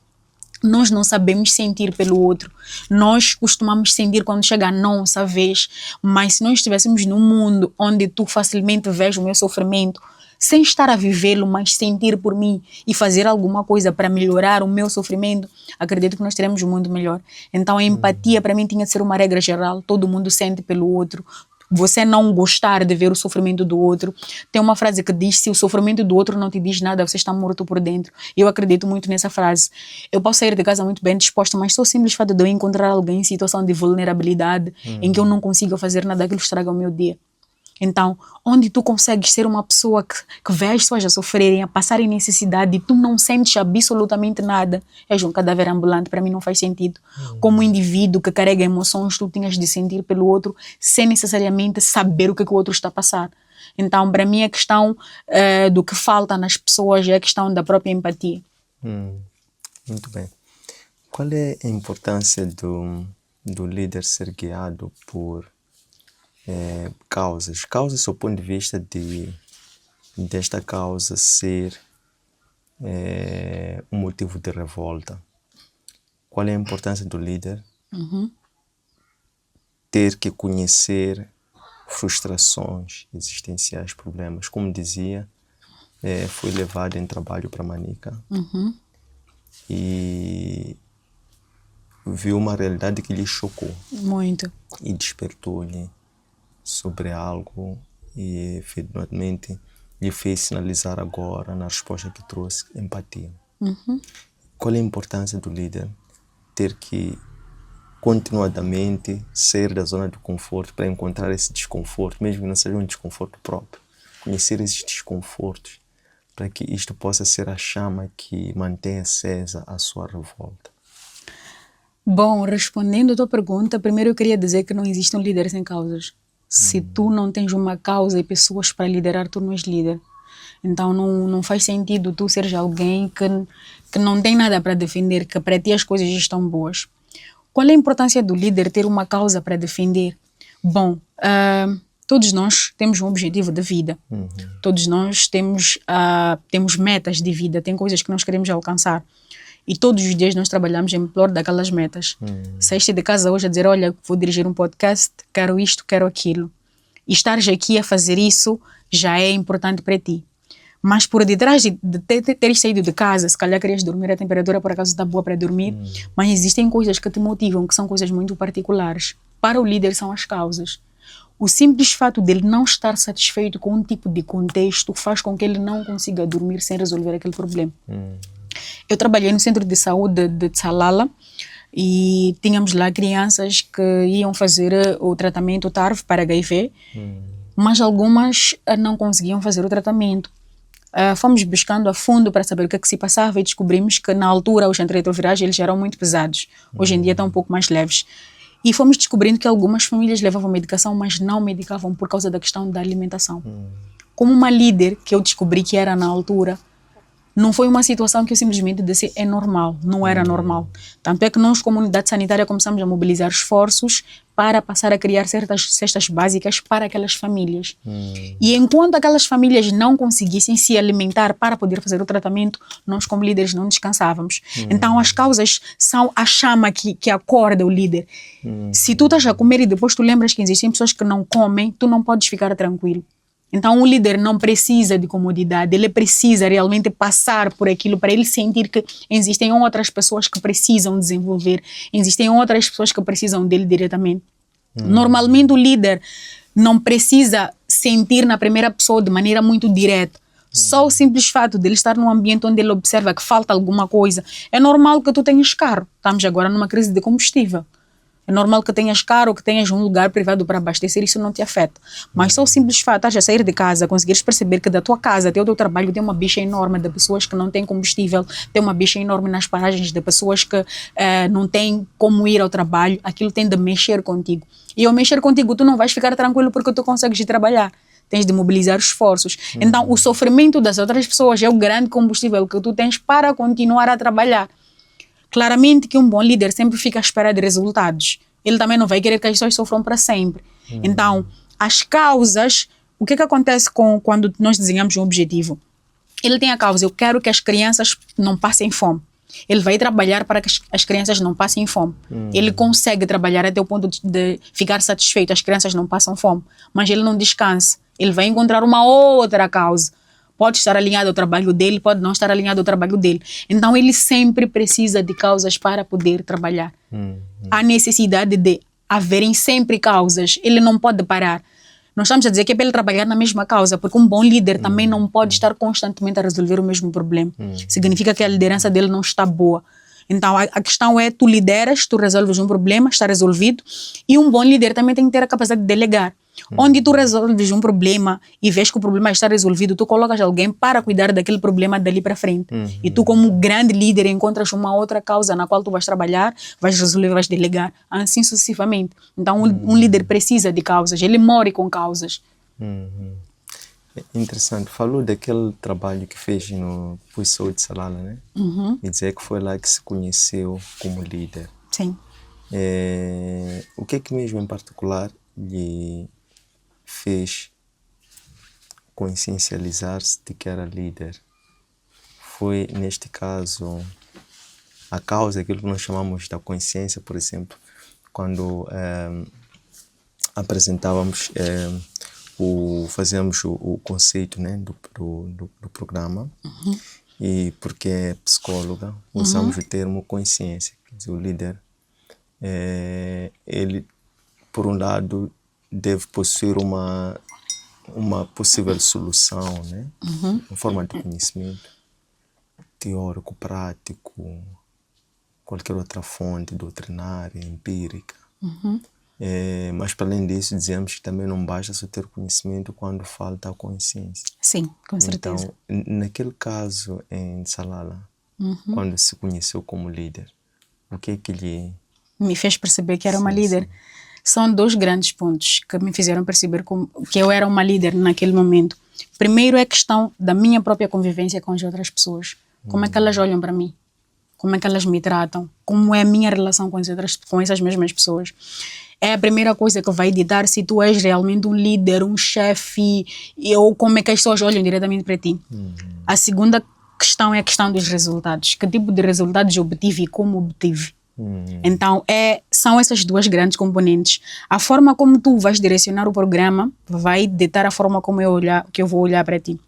Nós não sabemos sentir pelo outro. Nós costumamos sentir quando chega a nossa vez, mas se nós estivéssemos num mundo onde tu facilmente vês o meu sofrimento, sem estar a vivê-lo, mas sentir por mim e fazer alguma coisa para melhorar o meu sofrimento, acredito que nós teremos um mundo melhor. Então a empatia para mim tinha de ser uma regra geral, todo mundo sente pelo outro. Você não gostar de ver o sofrimento do outro. Tem uma frase que diz, se o sofrimento do outro não te diz nada, você está morto por dentro. Eu acredito muito nessa frase. Eu posso sair de casa muito bem disposta, mas só o simples fato de eu encontrar alguém em situação de vulnerabilidade, em que eu não consigo fazer nada, aquilo estraga o meu dia. Então, onde tu consegues ser uma pessoa que vê as pessoas a sofrerem, a passarem necessidade e tu não sentes absolutamente nada, és um cadáver ambulante, para mim não faz sentido. Como indivíduo que carrega emoções, tu tinhas de sentir pelo outro sem necessariamente saber o que o outro está a passar. Então, para mim, a questão do que falta nas pessoas é a questão da própria empatia. Muito bem. Qual é a importância do líder ser guiado por causas do ponto de vista desta causa ser um motivo de revolta? Qual é a importância do líder ter que conhecer frustrações existenciais, problemas? Como dizia, foi levado em trabalho para Manica e viu uma realidade que lhe chocou Muito. e despertou-lhe sobre algo e efetivamente lhe fez sinalizar agora na resposta que trouxe empatia. Qual é a importância do líder ter que continuadamente sair da zona de conforto para encontrar esse desconforto, mesmo que não seja um desconforto próprio, conhecer esses desconfortos para que isto possa ser a chama que mantém acesa a sua revolta? Bom, respondendo a tua pergunta, primeiro eu queria dizer que não existe um líder sem causas. Se tu não tens uma causa e pessoas para liderar, tu não és líder. Então não faz sentido tu seres alguém que não tem nada para defender, que para ti as coisas estão boas. Qual é a importância do líder ter uma causa para defender? Bom, todos nós temos um objetivo de vida. Todos nós temos metas de vida, tem coisas que nós queremos alcançar. E todos os dias nós trabalhamos em prol daquelas metas. Saíste de casa hoje a dizer, olha, vou dirigir um podcast, quero isto, quero aquilo. E estares aqui a fazer isso já é importante para ti. Mas por detrás de teres saído de casa, se calhar querias dormir, a temperatura por acaso está boa para dormir, mas existem coisas que te motivam, que são coisas muito particulares. Para o líder são as causas. O simples fato dele não estar satisfeito com um tipo de contexto faz com que ele não consiga dormir sem resolver aquele problema. Eu trabalhei no centro de saúde de Tsalala e tínhamos lá crianças que iam fazer o tratamento TARV para HIV, mas algumas não conseguiam fazer o tratamento. Fomos buscando a fundo para saber o que é que se passava e descobrimos que na altura os antirretrovirais eles eram muito pesados. Hoje em dia estão um pouco mais leves. E fomos descobrindo que algumas famílias levavam medicação, mas não medicavam por causa da questão da alimentação. Como uma líder que eu descobri que era na altura, não foi uma situação que eu simplesmente disse é normal, não era normal. Tanto é que nós, comunidade sanitária, começamos a mobilizar esforços para passar a criar certas cestas básicas para aquelas famílias. E enquanto aquelas famílias não conseguissem se alimentar para poder fazer o tratamento, nós como líderes não descansávamos. Então as causas são a chama que acorda o líder. Se tu estás a comer e depois tu lembras que existem pessoas que não comem, tu não podes ficar tranquilo. Então, o líder não precisa de comodidade, ele precisa realmente passar por aquilo para ele sentir que existem outras pessoas que precisam desenvolver, existem outras pessoas que precisam dele diretamente. Normalmente, o líder não precisa sentir na primeira pessoa de maneira muito direta. Só o simples fato de ele estar num ambiente onde ele observa que falta alguma coisa. É normal que tu tenhas carro. Estamos agora numa crise de combustível. É normal que tenhas carro, que tenhas um lugar privado para abastecer, isso não te afeta. Mas só o simples fato de sair de casa, conseguires perceber que da tua casa até o teu trabalho tem uma bicha enorme de pessoas que não têm combustível, tem uma bicha enorme nas paragens de pessoas que não têm como ir ao trabalho, aquilo tem de mexer contigo. E ao mexer contigo, tu não vais ficar tranquilo porque tu consegues ir trabalhar. Tens de mobilizar esforços. Então, o sofrimento das outras pessoas é o grande combustível que tu tens para continuar a trabalhar. Claramente que um bom líder sempre fica à espera de resultados. Ele também não vai querer que as pessoas sofram para sempre. Então, as causas, o que acontece quando nós desenhamos um objetivo? Ele tem a causa, eu quero que as crianças não passem fome. Ele vai trabalhar para que as crianças não passem fome. Ele consegue trabalhar até o ponto de ficar satisfeito, as crianças não passam fome. Mas ele não descansa. Ele vai encontrar uma outra causa. Pode estar alinhado ao trabalho dele, pode não estar alinhado ao trabalho dele. Então, ele sempre precisa de causas para poder trabalhar. Há necessidade de haverem sempre causas. Ele não pode parar. Nós estamos a dizer que é para ele trabalhar na mesma causa, porque um bom líder também não pode estar constantemente a resolver o mesmo problema. Significa que a liderança dele não está boa. Então, a questão é, tu lideras, tu resolves um problema, está resolvido, e um bom líder também tem que ter a capacidade de delegar. Onde tu resolves um problema e vês que o problema está resolvido, tu colocas alguém para cuidar daquele problema dali para frente. E tu, como grande líder, encontras uma outra causa na qual tu vais trabalhar, vais resolver, vais delegar, assim sucessivamente. Então, um líder precisa de causas, ele morre com causas. Interessante. Falou daquele trabalho que fez no Puiçou de Salala, né? E dizer que foi lá que se conheceu como líder. Sim. O que é que mesmo em particular lhe fez consciencializar-se de que era líder? Foi, neste caso, a causa, aquilo que nós chamamos da consciência, por exemplo, quando apresentávamos, fazíamos o conceito, né, do programa, e porque é psicóloga, usamos o termo consciência, quer dizer, o líder, ele, por um lado, deve possuir uma possível solução, né? Uma forma de conhecimento teórico, prático, qualquer outra fonte doutrinária, empírica. Mas, para além disso, dizemos que também não basta só ter conhecimento quando falta a consciência. Sim, com certeza. Então, naquele caso em Salala, quando se conheceu como líder, o que é que lhe... me fez perceber que era uma líder? São dois grandes pontos que me fizeram perceber que eu era uma líder naquele momento. Primeiro é questão da minha própria convivência com as outras pessoas. Como é que elas olham para mim? Como é que elas me tratam? Como é a minha relação com essas mesmas pessoas? É a primeira coisa que vai ditar se tu és realmente um líder, um chefe, ou como é que as pessoas olham diretamente para ti. A segunda questão é a questão dos resultados. Que tipo de resultados eu obtive e como obtive? Então, são essas duas grandes componentes. A forma como tu vais direcionar o programa vai ditar a forma como que eu vou olhar para ti.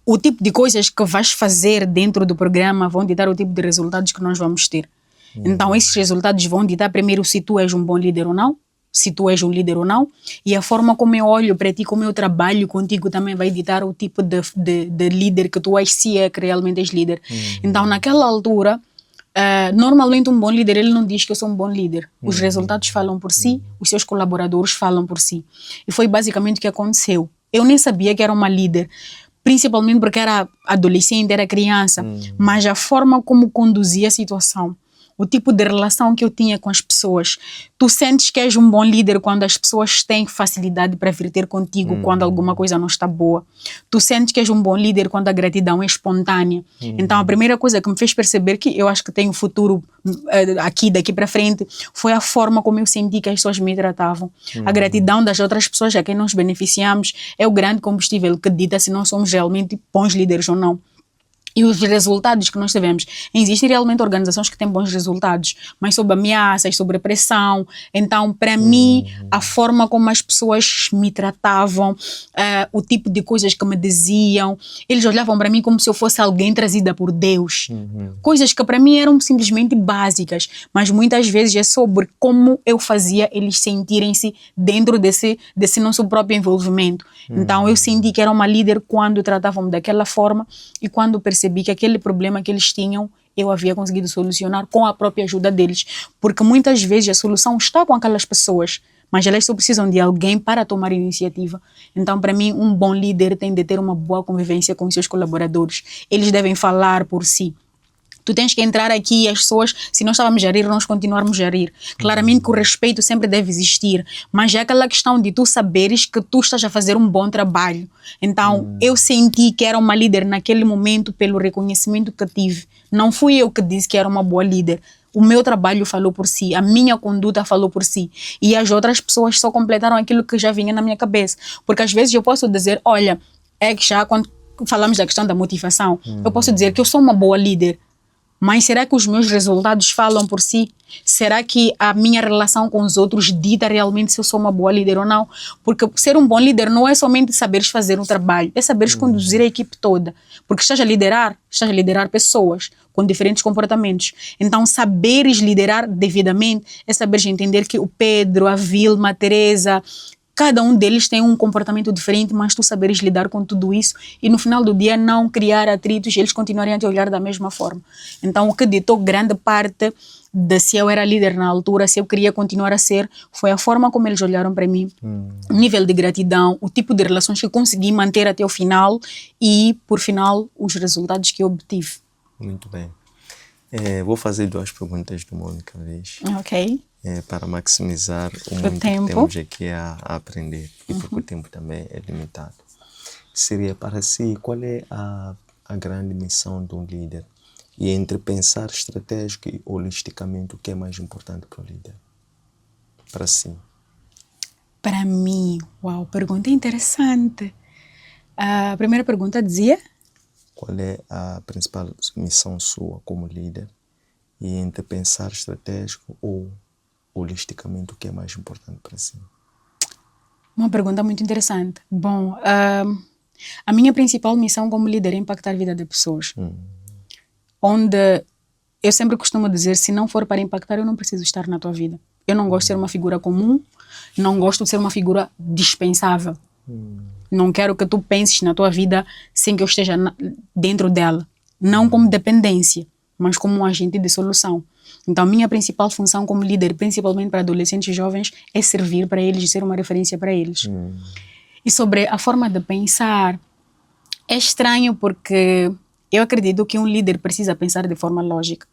O tipo de coisas que vais fazer dentro do programa vão ditar o tipo de resultados que nós vamos ter. Então, esses resultados vão ditar primeiro se tu és um bom líder ou não, se tu és um líder ou não, e a forma como eu olho para ti, como eu trabalho contigo também vai ditar o tipo de líder que tu és, se é que realmente és líder. Então, naquela altura, normalmente um bom líder, ele não diz que eu sou um bom líder. Os resultados falam por si, os seus colaboradores falam por si. E foi basicamente o que aconteceu. Eu nem sabia que era uma líder, principalmente porque era adolescente, era criança, mas a forma como conduzia a situação, o tipo de relação que eu tinha com as pessoas. Tu sentes que és um bom líder quando as pessoas têm facilidade para vir ter contigo quando alguma coisa não está boa. Tu sentes que és um bom líder quando a gratidão é espontânea. Então, a primeira coisa que me fez perceber que eu acho que tenho futuro daqui para frente, foi a forma como eu senti que as pessoas me tratavam. A gratidão das outras pessoas a quem nós beneficiamos é o grande combustível que dita se nós somos realmente bons líderes ou não. E os resultados que nós tivemos. Existem realmente organizações que têm bons resultados, mas sob ameaças, sob pressão. Então, para mim, a forma como as pessoas me tratavam, o tipo de coisas que me diziam, eles olhavam para mim como se eu fosse alguém trazida por Deus. Coisas que para mim eram simplesmente básicas, mas muitas vezes é sobre como eu fazia eles sentirem-se dentro desse nosso próprio envolvimento. Então, eu senti que era uma líder quando tratavam-me daquela forma e quando percebi que aquele problema que eles tinham, eu havia conseguido solucionar com a própria ajuda deles. Porque muitas vezes a solução está com aquelas pessoas, mas elas só precisam de alguém para tomar iniciativa. Então, para mim, um bom líder tem de ter uma boa convivência com os seus colaboradores. Eles devem falar por si. Tu tens que entrar aqui e as pessoas, se nós estávamos a rir, nós continuarmos a rir. Claramente que o respeito sempre deve existir, mas é aquela questão de tu saberes que tu estás a fazer um bom trabalho. Então, eu senti que era uma líder naquele momento pelo reconhecimento que tive. Não fui eu que disse que era uma boa líder. O meu trabalho falou por si, a minha conduta falou por si. E as outras pessoas só completaram aquilo que já vinha na minha cabeça. Porque às vezes eu posso dizer, olha, é que já quando falamos da questão da motivação, eu posso dizer que eu sou uma boa líder. Mas será que os meus resultados falam por si? Será que a minha relação com os outros dita realmente se eu sou uma boa líder ou não? Porque ser um bom líder não é somente saberes fazer um trabalho, é saberes conduzir a equipe toda. Porque estás a liderar pessoas com diferentes comportamentos. Então, saberes liderar devidamente é saberes entender que o Pedro, a Vilma, a Teresa, cada um deles tem um comportamento diferente, mas tu saberes lidar com tudo isso e no final do dia não criar atritos e eles continuarem a te olhar da mesma forma. Então, o que ditou grande parte de se eu era líder na altura, se eu queria continuar a ser, foi a forma como eles olharam para mim, o nível de gratidão, o tipo de relações que eu consegui manter até o final e, por final, os resultados que eu obtive. Muito bem. Vou fazer 2 perguntas de uma única vez. Ok. Para maximizar o muito tempo. Que temos aqui a aprender e porque o tempo também é limitado. Seria para si, qual é a grande missão de um líder? E entre pensar estratégico e holisticamente, o que é mais importante para o líder? Para si. Para mim, uau, pergunta interessante. A primeira pergunta dizia? Qual é a principal missão sua como líder? E entre pensar estratégico ou holisticamente, o que é mais importante para si? Uma pergunta muito interessante. Bom, a minha principal missão como líder é impactar a vida de pessoas. Onde eu sempre costumo dizer, se não for para impactar, eu não preciso estar na tua vida. Eu não gosto de ser uma figura comum, não gosto de ser uma figura dispensável. Não quero que tu penses na tua vida sem que eu esteja dentro dela. Não como dependência, mas como um agente de solução. Então, a minha principal função como líder, principalmente para adolescentes e jovens, é servir para eles e ser uma referência para eles. E sobre a forma de pensar, é estranho porque eu acredito que um líder precisa pensar de forma lógica.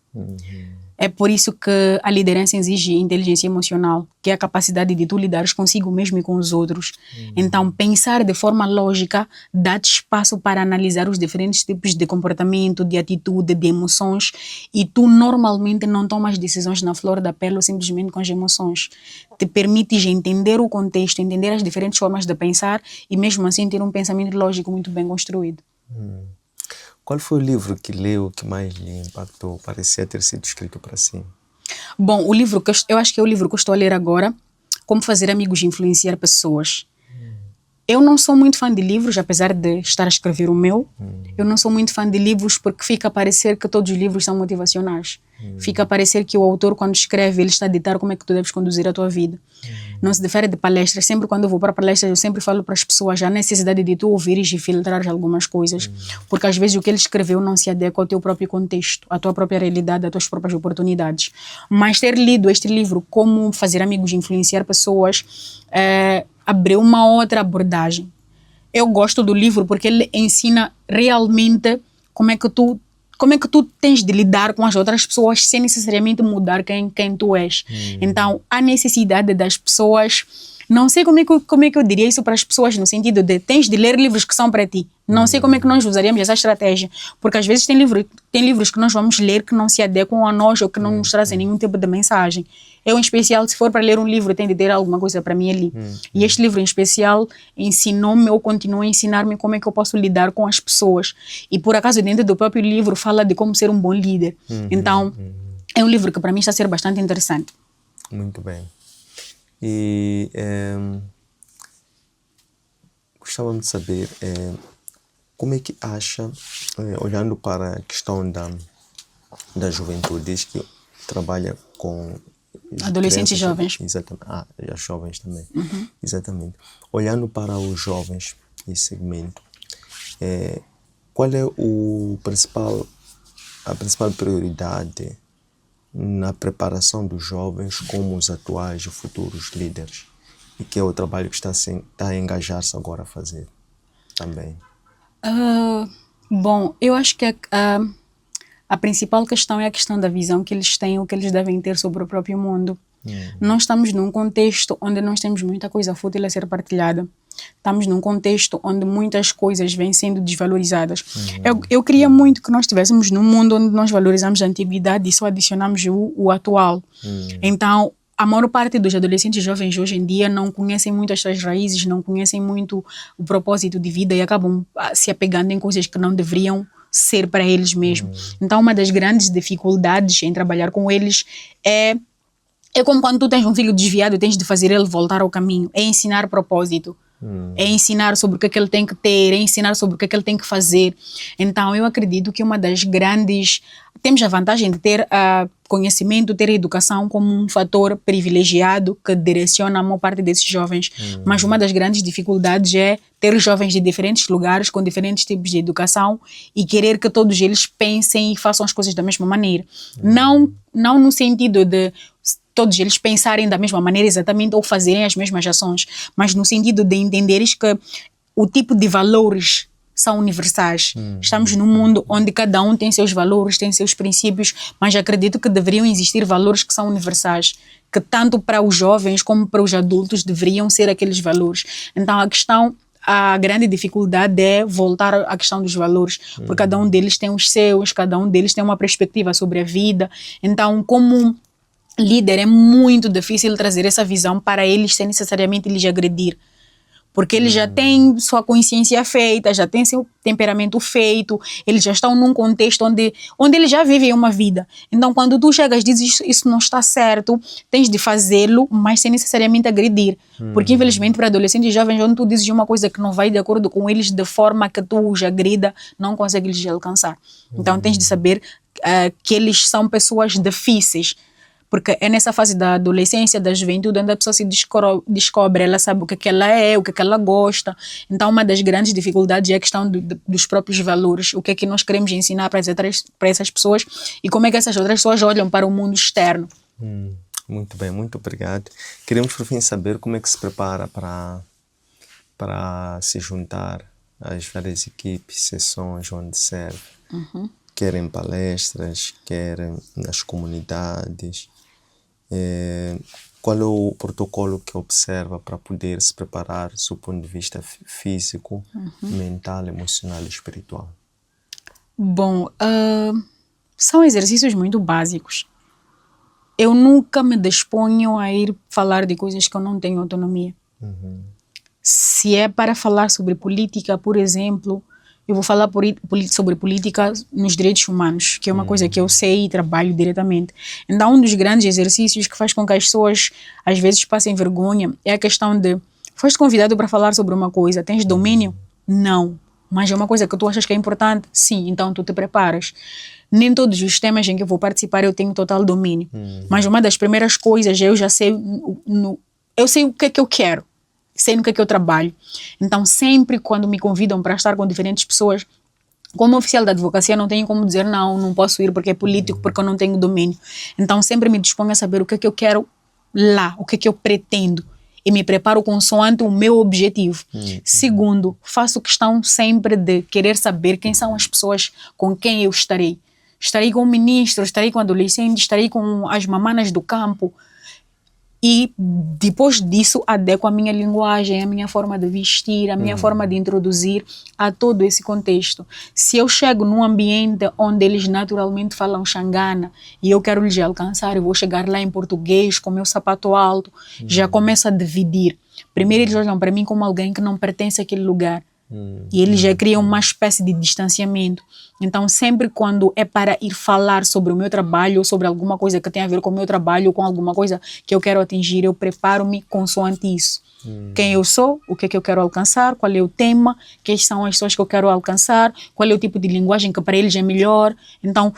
É por isso que a liderança exige inteligência emocional, que é a capacidade de tu lidares consigo mesmo e com os outros. Então, pensar de forma lógica dá-te espaço para analisar os diferentes tipos de comportamento, de atitude, de emoções, e tu normalmente não tomas decisões na flor da pele ou simplesmente com as emoções. Te permites entender o contexto, entender as diferentes formas de pensar e mesmo assim ter um pensamento lógico muito bem construído. Qual foi o livro que leu que mais lhe impactou? Parecia ter sido escrito para si. Bom, o livro que eu acho que é o livro que eu estou a ler agora, Como Fazer Amigos e Influenciar Pessoas. Eu não sou muito fã de livros, apesar de estar a escrever o meu. Eu não sou muito fã de livros porque fica a parecer que todos os livros são motivacionais. Fica a parecer que o autor, quando escreve, ele está a ditar como é que tu deves conduzir a tua vida. Não se difere de palestras. Sempre quando eu vou para palestras, eu sempre falo para as pessoas a necessidade de tu ouvires e filtrares algumas coisas. Porque às vezes o que ele escreveu não se adequa ao teu próprio contexto, à tua própria realidade, às tuas próprias oportunidades. Mas ter lido este livro, Como Fazer Amigos e Influenciar Pessoas, abriu uma outra abordagem. Eu gosto do livro porque ele ensina realmente como é que tu tens de lidar com as outras pessoas sem necessariamente mudar quem tu és. Então, a necessidade das pessoas... Não sei como é que eu diria isso para as pessoas, no sentido de tens de ler livros que são para ti. Não sei como é que nós usaríamos essa estratégia. Porque às vezes tem livros que nós vamos ler que não se adequam a nós ou que não nos trazem nenhum tipo de mensagem. Eu, em especial, se for para ler um livro, tem de ter alguma coisa para mim ali. E este livro, em especial, ensinou-me ou continua a ensinar-me como é que eu posso lidar com as pessoas. E, por acaso, dentro do próprio livro, fala de como ser um bom líder. Então, é um livro que para mim está a ser bastante interessante. Muito bem. E gostava de saber como é que acha, olhando para a questão da juventude, diz que trabalha com adolescentes e jovens. Exatamente. E as jovens também. Exatamente. Olhando para os jovens, esse segmento, qual é a principal prioridade na preparação dos jovens como os atuais e futuros líderes? E que é o trabalho que está a engajar-se agora a fazer também? Bom, eu acho que a principal questão é a questão da visão que eles têm, o que eles devem ter sobre o próprio mundo. Nós estamos num contexto onde nós temos muita coisa fútil a ser partilhada. Estamos num contexto onde muitas coisas vêm sendo desvalorizadas. Eu queria muito que nós estivéssemos num mundo onde nós valorizamos a antiguidade e só adicionamos o atual. Então, a maior parte dos adolescentes e jovens hoje em dia não conhecem muito as suas raízes, não conhecem muito o propósito de vida e acabam se apegando em coisas que não deveriam ser para eles mesmos. Então, uma das grandes dificuldades em trabalhar com eles é como quando tu tens um filho desviado, tens de fazer ele voltar ao caminho. É ensinar propósito. É ensinar sobre o que é que ele tem que ter, é ensinar sobre o que é que ele tem que fazer. Então, eu acredito que uma das grandes... Temos a vantagem de ter conhecimento, ter educação como um fator privilegiado que direciona a maior parte desses jovens. Mas uma das grandes dificuldades é ter jovens de diferentes lugares, com diferentes tipos de educação e querer que todos eles pensem e façam as coisas da mesma maneira. Não no sentido de todos eles pensarem da mesma maneira exatamente ou fazerem as mesmas ações, mas no sentido de entenderes que o tipo de valores são universais. Estamos num mundo onde cada um tem seus valores, tem seus princípios, mas acredito que deveriam existir valores que são universais, que tanto para os jovens como para os adultos deveriam ser aqueles valores. Então a grande dificuldade é voltar à questão dos valores, porque cada um deles tem os seus, cada um deles tem uma perspectiva sobre a vida. Então, como líder, é muito difícil trazer essa visão para eles sem necessariamente lhes agredir. Porque eles já têm sua consciência feita, já têm seu temperamento feito, eles já estão num contexto onde eles já vivem uma vida. Então, quando tu chegas e dizes isso não está certo, tens de fazê-lo, mas sem necessariamente agredir. Porque, infelizmente, para adolescentes e jovens, onde tu dizes uma coisa que não vai de acordo com eles, de forma que tu os agrida, não consegues lhes alcançar. Então, tens de saber que eles são pessoas difíceis. Porque é nessa fase da adolescência, da juventude, onde a pessoa se descobre, ela sabe o que ela é, o que ela gosta. Então, uma das grandes dificuldades é a questão dos próprios valores, o que é que nós queremos ensinar para essas pessoas e como é que essas outras pessoas olham para o mundo externo. Muito bem, muito obrigado. Queremos, por fim, saber como é que se prepara para se juntar às várias equipes, sessões onde serve. quer em palestras, quer nas comunidades. Qual é o protocolo que observa para poder se preparar do ponto de vista físico, mental, emocional e espiritual? Bom, são exercícios muito básicos. Eu nunca me disponho a ir falar de coisas que eu não tenho autonomia. Se é para falar sobre política, por exemplo, eu vou falar sobre política nos direitos humanos, que é uma coisa que eu sei e trabalho diretamente. Então, um dos grandes exercícios que faz com que as pessoas, às vezes, passem vergonha é a questão de: foste convidado para falar sobre uma coisa, tens domínio? Não. Mas é uma coisa que tu achas que é importante? Sim, então tu te preparas. Nem todos os temas em que eu vou participar eu tenho total domínio. Mas uma das primeiras coisas, eu já sei, eu sei o que é que eu quero. Sei no que é que eu trabalho. Então, sempre quando me convidam para estar com diferentes pessoas, como oficial da advocacia, não tenho como dizer não posso ir porque é político, porque eu não tenho domínio. Então, sempre me disponho a saber o que é que eu quero lá, o que é que eu pretendo. E me preparo consoante o meu objetivo. Segundo, faço questão sempre de querer saber quem são as pessoas com quem eu estarei. Estarei com o ministro, estarei com a adolescente, estarei com as mamanas do campo. E depois disso adequo a minha linguagem, a minha forma de vestir, a minha forma de introduzir a todo esse contexto. Se eu chego num ambiente onde eles naturalmente falam xangana e eu quero lhes alcançar, eu vou chegar lá em português com meu sapato alto, já começo a dividir. Primeiro eles olham para mim como alguém que não pertence àquele lugar. E eles já criam uma espécie de distanciamento. Então, sempre quando é para ir falar sobre o meu trabalho, ou sobre alguma coisa que tem a ver com o meu trabalho, ou com alguma coisa que eu quero atingir, eu preparo-me consoante isso. Quem eu sou, o que é que eu quero alcançar, qual é o tema, quem são as pessoas que eu quero alcançar, qual é o tipo de linguagem que para eles é melhor. Então,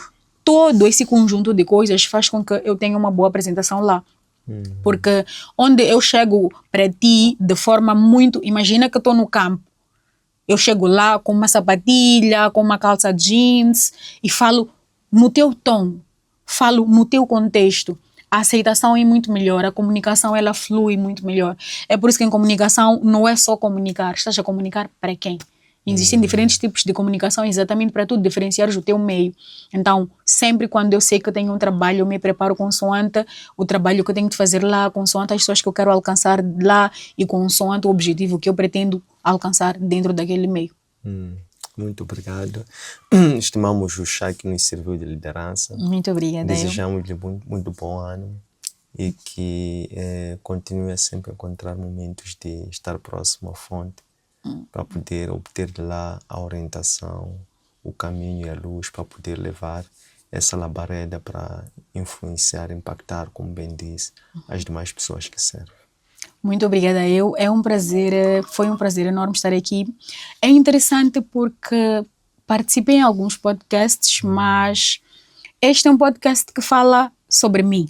todo esse conjunto de coisas faz com que eu tenha uma boa apresentação lá. Porque onde eu chego para ti de forma muito... Imagina que eu estou no campo. Eu chego lá com uma sapatilha, com uma calça jeans e falo no teu tom, falo no teu contexto. A aceitação é muito melhor, a comunicação ela flui muito melhor. É por isso que em comunicação não é só comunicar, estás a comunicar para quem? Existem diferentes tipos de comunicação exatamente para tu diferenciares o teu meio. Então, sempre quando eu sei que eu tenho um trabalho, eu me preparo consoante o trabalho que eu tenho de fazer lá, consoante as pessoas que eu quero alcançar lá e consoante o objetivo que eu pretendo alcançar dentro daquele meio. Muito obrigado. Estimamos o chá que nos serviu de liderança. Muito obrigada. Desejamos-lhe muito bom ano e que continue a sempre encontrar momentos de estar próximo à fonte para poder obter de lá a orientação, o caminho e a luz para poder levar essa labareda para influenciar, impactar, como bem disse, as demais pessoas que servem. Muito obrigada. É um prazer, foi um prazer enorme estar aqui. É interessante porque participei em alguns podcasts, mas este é um podcast que fala sobre mim,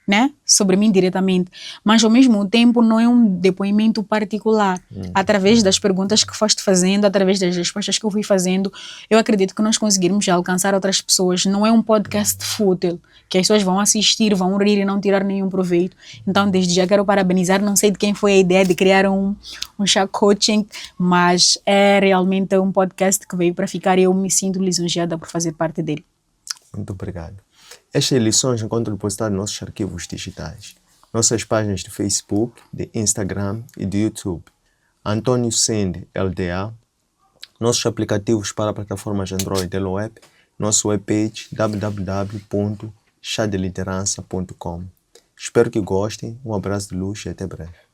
né? Sobre mim diretamente, mas ao mesmo tempo não é um depoimento particular. Através das perguntas que foste fazendo, através das respostas que eu fui fazendo, eu acredito que nós conseguirmos alcançar outras pessoas. Não é um podcast fútil, que as pessoas vão assistir, vão rir e não tirar nenhum proveito. Então, desde já quero parabenizar, não sei de quem foi a ideia de criar um chá coaching, mas é realmente um podcast que veio para ficar e eu me sinto lisonjeada por fazer parte dele. Muito obrigado. Estas lições encontram depositadas em nossos arquivos digitais, nossas páginas de Facebook, de Instagram e de YouTube. Antônio Sende, LDA, nossos aplicativos para plataformas Android e web, nosso webpage www.chadeliderança.com. Espero que gostem, um abraço de luz e até breve.